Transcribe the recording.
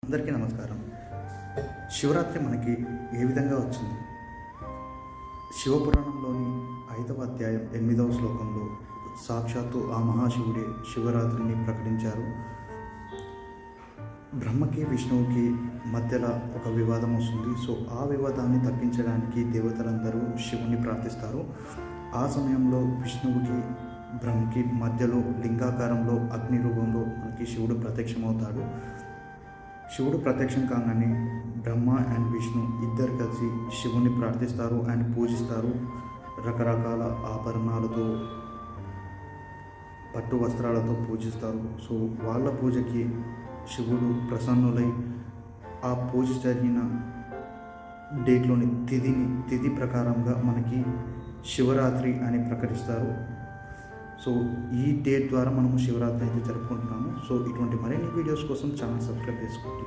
అందరికీ నమస్కారం. శివరాత్రి మనకి ఏ విధంగా వచ్చింది? శివపురాణంలోని 5వ అధ్యాయం 8వ శ్లోకంలో సాక్షాత్తు ఆ మహాశివుడే శివరాత్రిని ప్రకటించారు. బ్రహ్మకి విష్ణువుకి మధ్యలో ఒక వివాదం వస్తుంది. సో ఆ వివాదాన్ని తగ్గించడానికి దేవతలందరూ శివుని ప్రార్థిస్తారు. ఆ సమయంలో విష్ణువుకి బ్రహ్మకి మధ్యలో లింగాకారంలో అగ్ని రూపంలో మనకి శివుడు ప్రత్యక్షమవుతాడు. శివుడు ప్రత్యక్షం కాగానే బ్రహ్మ అండ్ విష్ణు ఇద్దరు కలిసి శివుని ప్రార్థిస్తారు అండ్ పూజిస్తారు. రకరకాల ఆభరణాలతో పట్టు వస్త్రాలతో పూజిస్తారు. సో వాళ్ళ పూజకి శివుడు ప్రసన్నులై ఆ పూజ జరిగిన డేట్లోని తిథి ప్రకారంగా మనకి శివరాత్రి అని ప్రకటిస్తారు. సో ఈ డేట్ ద్వారా మనము శివరాత్రి అయితే జరుపుకుంటున్నాము. సో ఇటువంటి మరిన్ని వీడియోస్ కోసం ఛానల్ సబ్స్క్రైబ్ చేసుకోండి.